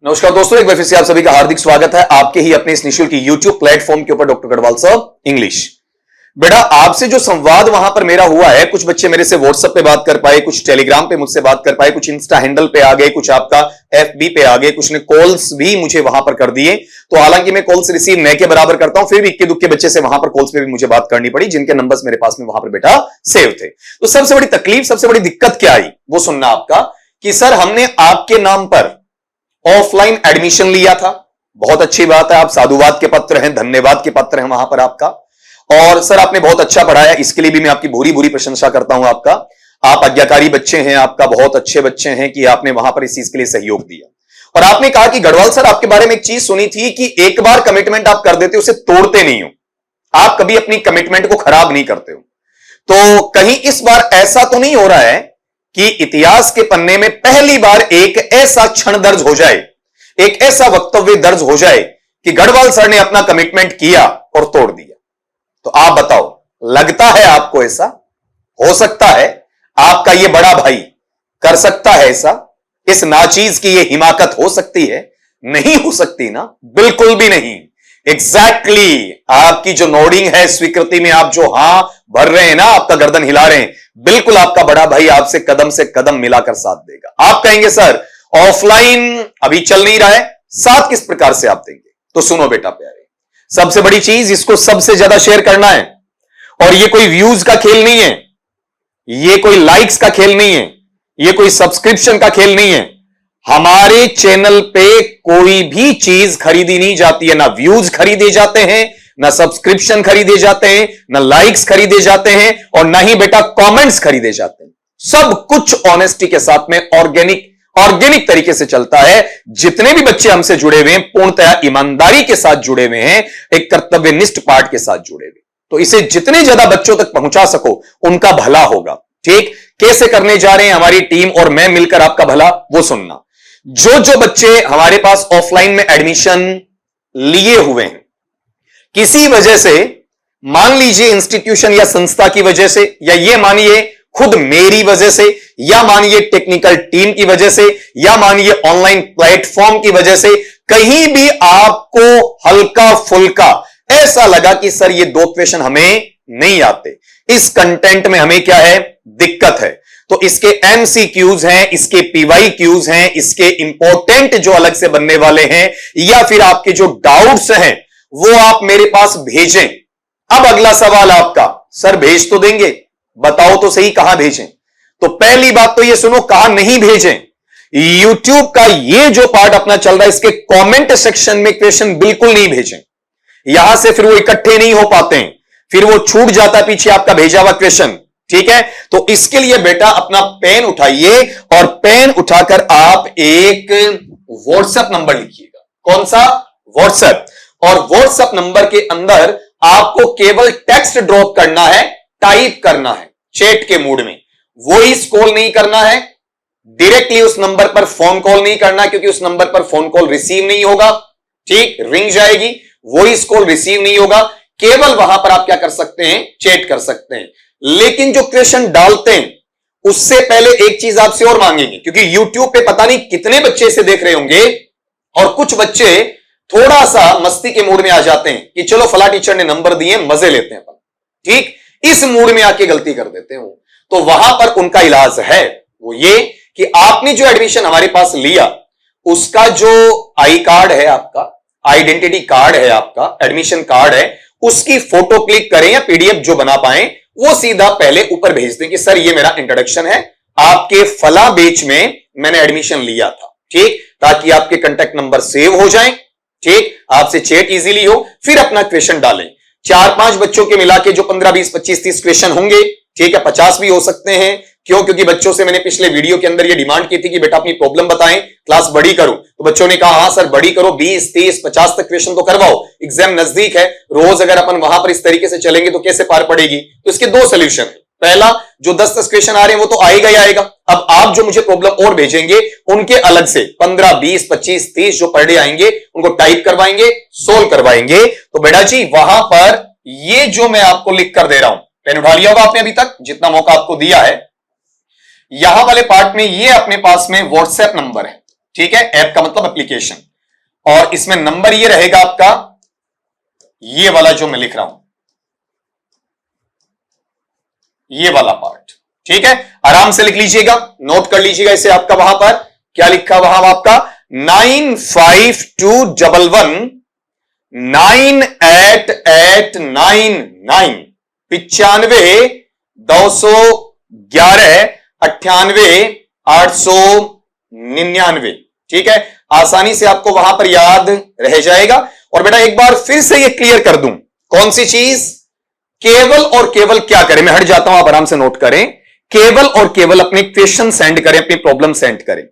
नमस्कार दोस्तों, एक बार फिर से आप सभी का हार्दिक स्वागत है आपके ही अपने इस निःशुल्क यूट्यूब प्लेटफॉर्म के ऊपर डॉक्टर गढ़वाल साहब इंग्लिश। बेटा, आपसे जो संवाद वहां पर मेरा हुआ है, कुछ बच्चे मेरे से व्हाट्सएप पे बात कर पाए, कुछ टेलीग्राम पे मुझसे बात कर पाए, कुछ इंस्टा हैंडल पे आ गए, कुछ आपका एफबी पे आ गए, कुछ ने कॉल्स भी मुझे वहां पर कर दिए। तो हालांकि मैं कॉल्स रिसीव न के बराबर करता हूं, फिर भी इक्के दुक्के बच्चे से वहां पर कॉल्स पे भी मुझे बात करनी पड़ी, जिनके नंबर्स मेरे पास में वहां पर बेटा सेव थे। तो सबसे बड़ी तकलीफ, सबसे बड़ी दिक्कत क्या आई वो सुनना आपका, कि सर हमने आपके नाम पर ऑफलाइन एडमिशन लिया था। बहुत अच्छी बात है, आप साधुवाद के पत्र हैं, धन्यवाद के पत्र हैं वहां पर आपका। और सर आपने बहुत अच्छा पढ़ाया, इसके लिए भी मैं आपकी भूरी भूरी प्रशंसा करता हूं आपका। आप आज्ञाकारी बच्चे हैं, आपका बहुत अच्छे बच्चे हैं कि आपने वहां पर इस चीज के लिए सहयोग दिया। और आपने कहा कि गढ़वाल सर, आपके बारे में एक चीज सुनी थी कि एक बार कमिटमेंट आप कर देते हो, उसे तोड़ते नहीं हो, आप कभी अपनी कमिटमेंट को खराब नहीं करते हो। तो कहीं इस बार ऐसा तो नहीं हो रहा है कि इतिहास के पन्ने में पहली बार एक ऐसा क्षण दर्ज हो जाए, एक ऐसा वक्तव्य दर्ज हो जाए कि गढ़वाल सर ने अपना कमिटमेंट किया और तोड़ दिया? तो आप बताओ, लगता है आपको ऐसा हो सकता है? आपका ये बड़ा भाई कर सकता है ऐसा? इस नाचीज की ये हिमाकत हो सकती है? नहीं हो सकती ना, बिल्कुल भी नहीं। एग्जैक्टली आपकी जो नोडिंग है, स्वीकृति में आप जो हां भर रहे हैं ना, आपका गर्दन हिला रहे हैं, बिल्कुल आपका बड़ा भाई आपसे कदम से कदम मिलाकर साथ देगा। आप कहेंगे सर ऑफलाइन अभी चल नहीं रहा है, साथ किस प्रकार से आप देंगे? तो सुनो बेटा प्यारे, सबसे बड़ी चीज, इसको सबसे ज्यादा शेयर करना है। और ये कोई व्यूज का खेल नहीं है, ये कोई लाइक्स का खेल नहीं है, ये कोई सब्सक्रिप्शन का खेल नहीं है। हमारे चैनल पे कोई भी चीज खरीदी नहीं जाती है, ना व्यूज खरीदे जाते हैं, ना सब्सक्रिप्शन खरीदे जाते हैं, ना लाइक्स खरीदे जाते हैं, और ना ही बेटा कमेंट्स खरीदे जाते हैं। सब कुछ ऑनेस्टी के साथ में ऑर्गेनिक तरीके से चलता है। जितने भी बच्चे हमसे जुड़े हुए हैं, पूर्णतः ईमानदारी के साथ जुड़े हुए हैं, एक कर्तव्यनिष्ठ पाठ के साथ जुड़े हुए। तो इसे जितने ज्यादा बच्चों तक पहुंचा सको, उनका भला होगा। ठीक कैसे करने जा रहे हैं हमारी टीम और मैं मिलकर आपका भला, वो सुनना। जो बच्चे हमारे पास ऑफलाइन में एडमिशन लिए हुए हैं, किसी वजह से, मान लीजिए इंस्टीट्यूशन या संस्था की वजह से, या ये मानिए खुद मेरी वजह से, या मानिए टेक्निकल टीम की वजह से, या मानिए ऑनलाइन प्लेटफॉर्म की वजह से, कहीं भी आपको हल्का फुल्का ऐसा लगा कि सर ये 2 क्वेश्चन हमें नहीं आते, इस कंटेंट में हमें क्या है, दिक्कत है, तो इसके एमसीक्यूज हैं, इसके पीवाईक्यूज हैं, इसके इंपॉर्टेंट जो अलग से बनने वाले हैं, या फिर आपके जो डाउट्स हैं वो आप मेरे पास भेजें। अब अगला सवाल आपका, सर भेज तो देंगे, बताओ तो सही कहां भेजें? तो पहली बात तो ये सुनो, कहां नहीं भेजें। YouTube का ये जो पार्ट अपना चल रहा है, इसके कमेंट सेक्शन में क्वेश्चन बिल्कुल नहीं भेजें। यहां से फिर वो इकट्ठे नहीं हो पाते हैं, फिर वो छूट जाता है पीछे आपका भेजा हुआ क्वेश्चन। ठीक है, तो इसके लिए बेटा अपना पेन उठाइए, और पेन उठाकर आप एक व्हाट्सएप नंबर लिखिएगा। कौन सा? व्हाट्सएप। और व्हाट्सएप नंबर के अंदर आपको केवल टेक्स्ट ड्रॉप करना है, टाइप करना है चैट के मूड में। वॉइस कॉल नहीं करना है, डायरेक्टली उस नंबर पर फोन कॉल नहीं करना, क्योंकि उस नंबर पर फोन कॉल रिसीव नहीं होगा। ठीक, रिंग जाएगी, वॉइस कॉल रिसीव नहीं होगा। केवल वहां पर आप क्या कर सकते हैं, चैट कर सकते हैं। लेकिन जो क्वेश्चन डालते हैं उससे पहले एक चीज आपसे और मांगेंगे, क्योंकि YouTube पे पता नहीं कितने बच्चे इसे देख रहे होंगे, और कुछ बच्चे थोड़ा सा मस्ती के मूड में आ जाते हैं कि चलो फला टीचर ने नंबर दिए, मजे लेते हैं। ठीक, इस मूड में आके गलती कर देते हैं वो। तो वहां पर उनका इलाज है, वो ये कि आपने जो एडमिशन हमारे पास लिया, उसका जो आई कार्ड है आपका, आइडेंटिटी कार्ड है आपका, एडमिशन कार्ड है, उसकी फोटो क्लिक करें या पीडीएफ जो बना पाए, वो सीधा पहले ऊपर भेज दें कि सर ये मेरा इंट्रोडक्शन है, आपके फला बैच में मैंने एडमिशन लिया था। ठीक, ताकि आपके कांटेक्ट नंबर सेव हो जाएं। ठीक, आपसे चैट इजीली हो, फिर अपना क्वेश्चन डालें। 4-5 बच्चों के मिला के जो 15, 20, 25, 30 क्वेश्चन होंगे, ठीक है, 50 भी हो सकते हैं। क्यों? क्योंकि बच्चों से मैंने पिछले वीडियो के अंदर ये डिमांड की थी कि बेटा अपनी प्रॉब्लम बताएं, क्लास बड़ी करूं। तो बच्चों ने कहा हां सर बड़ी करो, 20, 30, 50 तक क्वेश्चन तो करवाओ, एग्जाम नजदीक है। रोज अगर अपन वहां पर इस तरीके से चलेंगे तो कैसे पार पड़ेगी? तो इसके 2 सोल्यूशन है। पहला, जो 10-10 क्वेश्चन आ रहे हैं वो तो आएगा ही आएगा। अब आप जो मुझे प्रॉब्लम और भेजेंगे, उनके अलग से 15, 20, 25, 30 जो पर डे आएंगे, उनको टाइप करवाएंगे, सोल्व करवाएंगे। तो बेटा जी वहां पर ये जो मैं आपको लिख कर दे रहा हूं, पेन उठा लिया होगा आपने अभी तक, जितना मौका आपको दिया है। यहां वाले पार्ट में ये अपने पास में व्हाट्सएप नंबर है, ठीक है, ऐप का मतलब एप्लीकेशन, और इसमें नंबर ये रहेगा आपका, ये वाला जो मैं लिख रहा हूं, ये वाला पार्ट, ठीक है, आराम से लिख लीजिएगा, नोट कर लीजिएगा इसे। आपका वहां पर क्या लिखा, वहां आपका 952111 9899 95 211 98 899, ठीक है, आसानी से आपको वहां पर याद रह जाएगा। और बेटा एक बार फिर से ये क्लियर कर दूं, कौन सी चीज, केवल और केवल क्या करें, मैं हट जाता हूं, आप आराम से नोट करें, केवल और केवल अपने क्वेश्चन सेंड करें, अपनी प्रॉब्लम सेंड करें।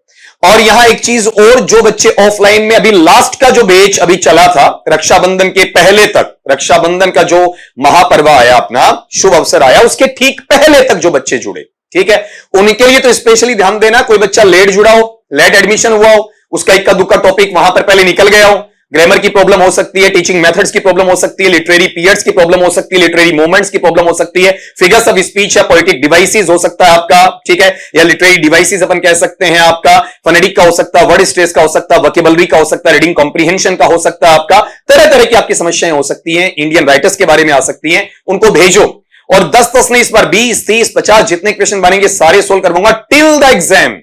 और यहां एक चीज और, जो बच्चे ऑफलाइन में अभी लास्ट का जो बैच अभी चला था, रक्षाबंधन के पहले तक, रक्षाबंधन का जो महापर्व आया, अपना शुभ अवसर आया, उसके ठीक पहले तक जो बच्चे जुड़े, ठीक है, उनके लिए तो स्पेशली ध्यान देना, कोई बच्चा लेट जुड़ा हो, लेट एडमिशन हुआ हो, उसका इक्का दुक्का टॉपिक वहां पर पहले निकल गया हो, ग्रामर की प्रॉब्लम हो सकती है, टीचिंग मेथड्स की प्रॉब्लम हो सकती है, लिटरेरी पीरियड्स की प्रॉब्लम हो सकती है, लिटरेरी मूवमेंट्स की प्रॉब्लम हो सकती है, फिगर्स ऑफ स्पीच या पोएटिक डिवाइसेस हो सकता है आपका, ठीक है, या लिटरेरी डिवाइसेस अपन कह सकते हैं आपका, फोनेटिक का हो सकता है, वर्ड स्ट्रेस का हो सकता है, वोकैबुलरी का हो सकता है, रीडिंग कॉम्प्रिहेंशन का हो सकता है आपका, तरह तरह की आपकी समस्याएं हो सकती हैं, इंडियन राइटर्स के बारे में आ सकती हैं, उनको भेजो। और 10 नहीं, इस बार 20 30 50 जितने क्वेश्चन बनेंगे सारे सोल्व करवाऊंगा टिल द एग्जाम।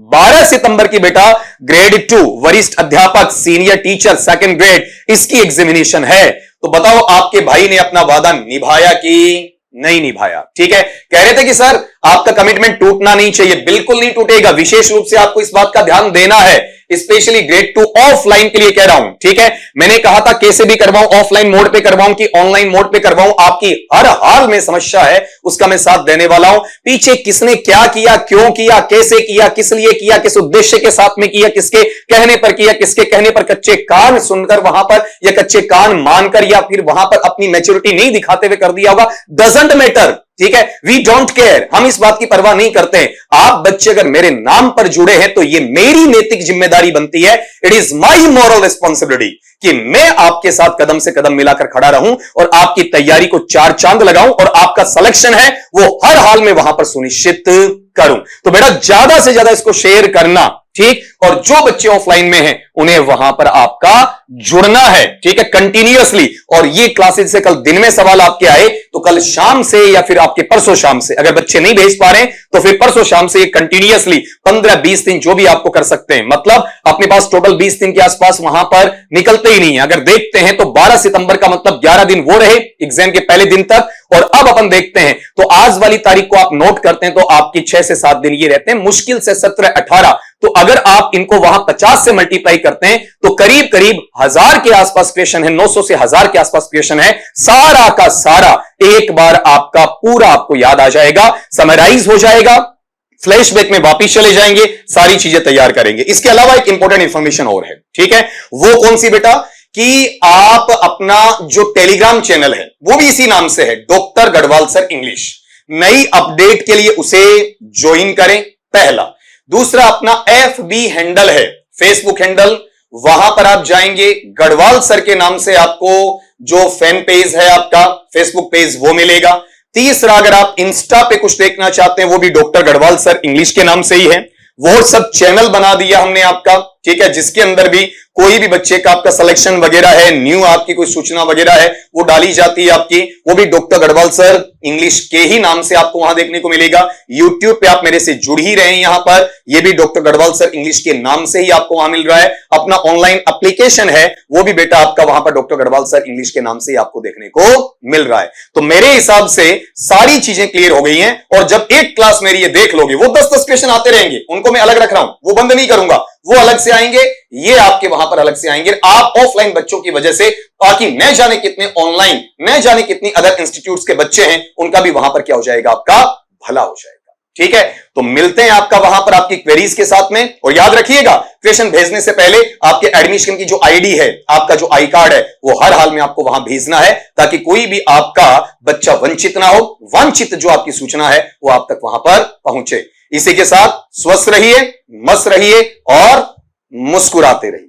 12 सितंबर की बेटा ग्रेड 2 वरिष्ठ अध्यापक सीनियर टीचर सेकंड ग्रेड, इसकी एग्जामिनेशन है। तो बताओ आपके भाई ने अपना वादा निभाया कि नहीं निभाया? ठीक है, कह रहे थे कि सर आपका कमिटमेंट टूटना नहीं चाहिए, बिल्कुल नहीं टूटेगा, विशेष रूप से आपको इस बात का ध्यान देना है, स्पेशली ग्रेड 2 ऑफलाइन के लिए कह रहा हूं। ठीक है, मैंने कहा था कैसे भी करवाऊं, ऑफलाइन मोड पे करवाऊं कि ऑनलाइन मोड पे करवाऊं, आपकी हर हाल में समस्या है उसका मैं साथ देने वाला हूं। पीछे किसने क्या किया, क्यों किया, कैसे किया, किस लिए किया, किस उद्देश्य के साथ में किया, किसके कहने पर किया, किसके कहने पर कच्चे कान सुनकर वहां पर या कच्चे कान मानकर या फिर वहां पर अपनी मैच्योरिटी नहीं दिखाते हुए कर दिया होगा, डजंट मैटर। ठीक है, वी डोंट केयर, हम इस बात की परवाह नहीं करते। आप बच्चे अगर मेरे नाम पर जुड़े हैं तो ये मेरी नैतिक जिम्मेदारी बनती है, it is my moral responsibility कि मैं आपके साथ कदम से कदम मिलाकर खड़ा रहूं और आपकी तैयारी को 4 चांद लगाऊं और आपका सिलेक्शन है वो हर हाल में वहां पर सुनिश्चित करूं। तो बेटा ज्यादा से ज्यादा इसको शेयर करना, ठीक, और जो बच्चे ऑफलाइन में हैं उन्हें वहां पर आपका जुड़ना है, ठीक है, कंटिन्यूअसली। और ये क्लासेस से कल दिन में सवाल आपके आए तो कल शाम से या फिर आपके परसों शाम से, अगर बच्चे नहीं भेज पा रहे तो फिर परसों शाम से कंटिन्यूअसली 15-20 दिन जो भी आपको कर सकते हैं, मतलब अपने पास टोटल 20 दिन के आसपास वहां पर निकलते ही नहीं है। अगर देखते हैं तो 12 सितंबर का मतलब 11 दिन वो रहे एग्जाम के पहले दिन तक, और अब अपन देखते हैं तो आज वाली तारीख को आप नोट करते हैं तो आपकी 6 से 7 दिन ये रहते हैं, मुश्किल से 17-18। तो अगर आप इनको वहां 50 से मल्टीप्लाई करते हैं तो करीब करीब 1000 के आसपास क्वेश्चन है, 900 से 1000 के आसपास क्वेश्चन है, सारा का सारा एक बार आपका पूरा आपको याद आ जाएगा, समराइज हो जाएगा, फ्लैशबैक में वापिस चले जाएंगे, सारी चीजें तैयार करेंगे। इसके अलावा एक इंपॉर्टेंट इंफॉर्मेशन और है, ठीक है, वो कौन सी बेटा, कि आप अपना जो टेलीग्राम चैनल है वो भी इसी नाम से है, डॉक्टर गढ़वाल सर इंग्लिश, नई अपडेट के लिए उसे ज्वाइन करें, पहला। दूसरा, अपना FB हैंडल है, फेसबुक हैंडल, वहां पर आप जाएंगे गढ़वाल सर के नाम से आपको जो फैन पेज है आपका फेसबुक पेज वो मिलेगा। तीसरा, अगर आप इंस्टा पे कुछ देखना चाहते हैं वो भी डॉक्टर गढ़वाल सर इंग्लिश के नाम से ही है, वो सब चैनल बना दिया हमने आपका, ठीक है, जिसके अंदर भी कोई भी बच्चे का आपका सिलेक्शन वगैरह है, न्यू आपकी कोई सूचना वगैरह है वो डाली जाती है आपकी, वो भी डॉक्टर गढ़वाल सर इंग्लिश के ही नाम से आपको वहां देखने को मिलेगा। यूट्यूब पे आप मेरे से जुड़ ही रहे हैं यहां पर, ये भी डॉक्टर गढ़वाल सर इंग्लिश के नाम से ही आपको वहां मिल रहा है। अपना ऑनलाइन एप्लीकेशन है वो भी बेटा आपका वहां पर डॉक्टर गढ़वाल सर इंग्लिश के नाम से ही आपको देखने को मिल रहा है। तो मेरे हिसाब से सारी चीजें क्लियर हो गई हैं, और जब एक क्लास मेरी ये देख लोगे, वो 10-10 क्वेश्चन आते रहेंगे, उनको मैं अलग रख रहा हूं, वो बंद नहीं करूंगा, वो अलग से आएंगे, ये आपके वहां पर अलग से आएंगे। आप ऑफलाइन बच्चों की वजह से, ताकि न जाने कितने ऑनलाइन, न जाने कितनी अदर इंस्टीट्यूट्स के बच्चे हैं, उनका भी वहां पर क्या हो जाएगा, आपका भला हो जाएगा। ठीक है, तो मिलते हैं आपका वहां पर आपकी क्वेरीज के साथ में, और याद रखिएगा क्वेश्चन भेजने से पहले आपके एडमिशन की जो आईडी है, आपका जो आई कार्ड है, वो हर हाल में आपको वहां भेजना है, ताकि कोई भी आपका बच्चा वंचित ना हो, वांछित जो आपकी सूचना है वो आप तक वहां पर पहुंचे। इसी के साथ स्वस्थ रहिए, मस्त रहिए और मुस्कुराते रहिए।